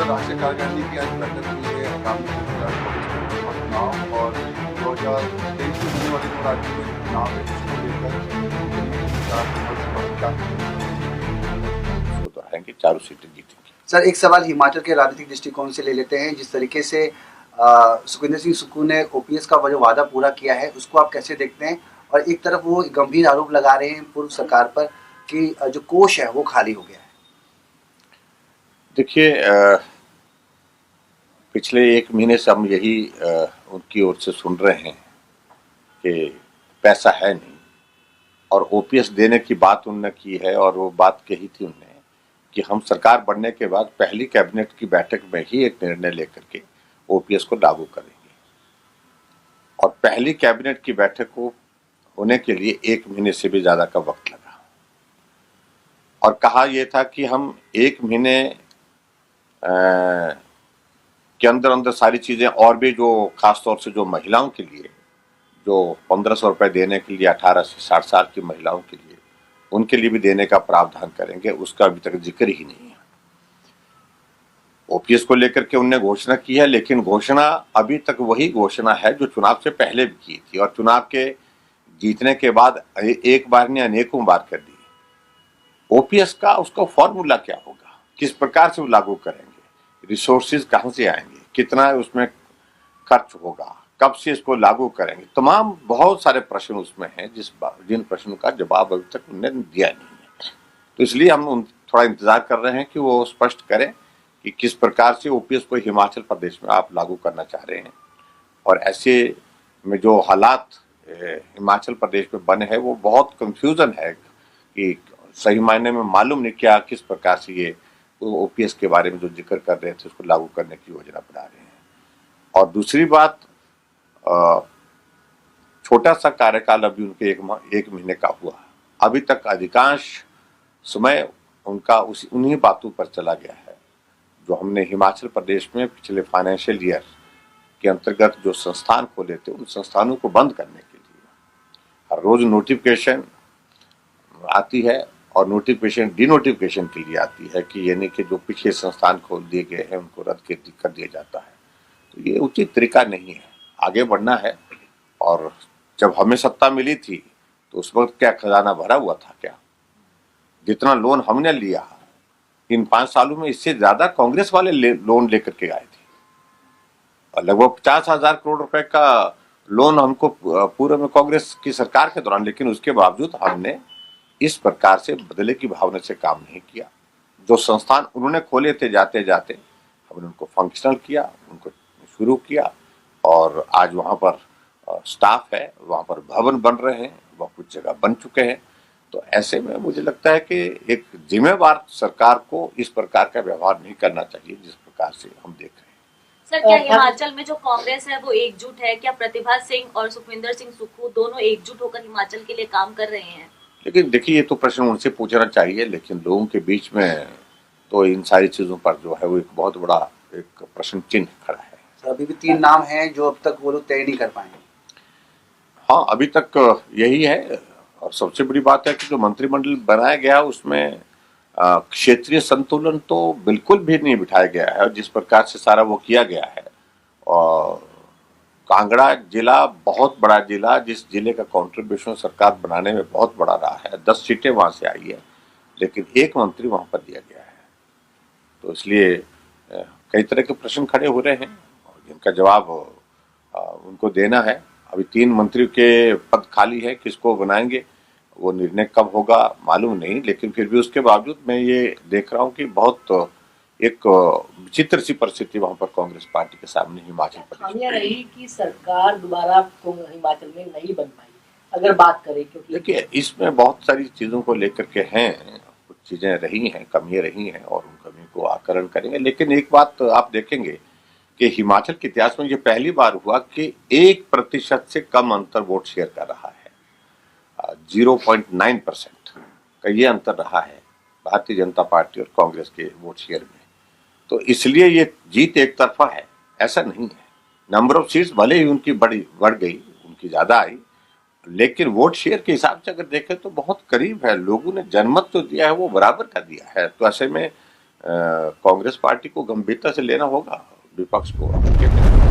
राज्य कार्यकारिणी की आज बैठक हुई है आगामी 2024 का चुनाव और 2023 में होने वाले जो राज्यों में चुनाव है उसको लेकर तो है कि चारों सीटें जीतेंगी। सर, एक सवाल हिमाचल के राजनीतिक दृष्टिकोण से ले लेते हैं। जिस तरीके से सुखविंदर सिंह सुक्खू ने ओपीएस का जो वादा पूरा किया है उसको आप कैसे देखते हैं? और एक तरफ वो गंभीर आरोप लगा रहे हैं पूर्व सरकार पर कि जो कोष है वो खाली हो गया है। देखिए, पिछले एक महीने से हम यही उनकी ओर से सुन रहे हैं कि पैसा है नहीं, और ओपीएस देने की बात उन्होंने की है। और वो बात कही थी उन्होंने कि हम सरकार बनने के बाद पहली कैबिनेट की बैठक में ही एक निर्णय लेकर के ओपीएस को लागू करेंगे। और पहली कैबिनेट की बैठक को होने के लिए एक महीने से भी ज्यादा का वक्त लगा, और कहा यह था कि हम एक महीने के अंदर अंदर सारी चीजें, और भी जो खासतौर से जो महिलाओं के लिए जो 1500 रुपए देने के लिए 18 से 60 साल की महिलाओं के लिए, उनके लिए भी देने का प्रावधान करेंगे, उसका अभी तक जिक्र ही नहीं है। ओपीएस को लेकर के उनने घोषणा की है, लेकिन घोषणा अभी तक वही घोषणा है जो चुनाव से पहले भी की थी, और चुनाव के जीतने के बाद एक बार ने अनेकों बार कर दी। ओपीएस का उसका फॉर्मूला क्या होगा, किस प्रकार से वो लागू करेंगे, रिसोर्सेज कहां से आएंगे, कितना उसमें खर्च होगा, कब से इसको लागू करेंगे, तमाम बहुत सारे प्रश्न उसमें हैं जिन प्रश्नों का जवाब अभी तक उन्होंने दिया नहीं है। तो इसलिए हम थोड़ा इंतजार कर रहे हैं कि वो स्पष्ट करें कि किस प्रकार से ओपीएस को हिमाचल प्रदेश में आप लागू करना चाह रहे हैं। और ऐसे में जो हालात हिमाचल प्रदेश में बने हैं वो बहुत कंफ्यूजन है कि सही मायने में मालूम नहीं क्या किस प्रकार से ये ओपीएस के बारे में जो जिक्र कर रहे थे उसको लागू करने की योजना बना रहे हैं। और दूसरी बात, छोटा सा कार्यकाल अभी उनके एक महीने का हुआ, अभी तक अधिकांश समय उनका उन्हीं बातों पर चला गया है जो हमने हिमाचल प्रदेश में पिछले फाइनेंशियल ईयर के अंतर्गत जो संस्थान खोले थे उन संस्थानों को बंद करने के लिए हर रोज नोटिफिकेशन आती है, और नोटिफिकेशन डिनोटिफिकेशन के लिए आती है कि यानी कि जो पिछले संस्थान खोल दिए गए हैं उनको रद्द कर दिया जाता है। तो ये उचित तरीका नहीं है, आगे बढ़ना है। और जब हमें सत्ता मिली थी तो उस वक्त क्या खजाना भरा हुआ था क्या? जितना लोन हमने लिया इन 5 सालों में इससे ज्यादा कांग्रेस वाले लोन लेकर के आए थे, और लगभग 50,000 करोड़ रुपए का लोन हमको पूर्व में कांग्रेस की सरकार के दौरान, लेकिन उसके बावजूद हमने इस प्रकार से बदले की भावना से काम नहीं किया। जो संस्थान उन्होंने खोले थे जाते जाते हमने उनको फंक्शनल किया, उनको शुरू किया, और आज वहां पर स्टाफ है, वहां पर भवन बन रहे हैं, वह कुछ जगह बन चुके हैं। तो ऐसे में मुझे लगता है कि एक जिम्मेवार सरकार को इस प्रकार का व्यवहार नहीं करना चाहिए जिस प्रकार से हम देख रहे हैं। सर, क्या हिमाचल में जो कांग्रेस है वो एकजुट है? क्या प्रतिभा सिंह और सुखविंदर सिंह सुक्खू दोनों एकजुट होकर हिमाचल के लिए काम कर रहे हैं? लेकिन देखिए, ये तो प्रश्न उनसे पूछना चाहिए, लेकिन लोगों के बीच में तो इन सारी चीजों पर जो है वो एक बहुत बड़ा एक प्रश्न चिन्ह खड़ा है। सर, अभी भी 3 नाम हैं जो अब तक वो लोग तय नहीं कर पाए। हाँ, अभी तक यही है। और सबसे बड़ी बात है कि जो मंत्रिमंडल बनाया गया उसमें क्षेत्रीय संतुलन तो बिल्कुल भी नहीं बिठाया गया है, और जिस प्रकार से सारा वो किया गया है। और कांगड़ा जिला बहुत बड़ा जिला, जिस जिले का कंट्रीब्यूशन सरकार बनाने में बहुत बड़ा रहा है, 10 सीटें वहां से आई है, लेकिन एक मंत्री वहां पर दिया गया है। तो इसलिए कई तरह के प्रश्न खड़े हो रहे हैं और जिनका जवाब उनको देना है। अभी 3 मंत्री के पद खाली है, किसको बनाएंगे वो निर्णय कब होगा मालूम नहीं, लेकिन फिर भी उसके बावजूद मैं ये देख रहा हूँ कि बहुत एक विचित्र सी परिस्थिति वहां पर कांग्रेस पार्टी के सामने हिमाचल प्रदेश में रही कि सरकार दोबारा हिमाचल में नहीं बन पाई, अगर बात करें, क्योंकि देखिए इसमें बहुत सारी चीजों को लेकर के हैं, कुछ चीजें रही हैं, कमियां रही हैं, और उन कमियों को आकलन करेंगे। लेकिन एक बात आप देखेंगे कि हिमाचल के इतिहास में ये पहली बार हुआ कि 1% से कम अंतर वोट शेयर कर रहा है। 0.9% का ये अंतर रहा है भारतीय जनता पार्टी और कांग्रेस के वोट शेयर में। तो इसलिए ये जीत एक तरफा है, ऐसा नहीं है। नंबर ऑफ सीट्स भले ही उनकी बढ़ गई, उनकी ज्यादा आई, लेकिन वोट शेयर के हिसाब से अगर देखें तो बहुत करीब है। लोगों ने जनमत तो दिया है वो बराबर का दिया है। तो ऐसे में कांग्रेस पार्टी को गंभीरता से लेना होगा, विपक्ष को।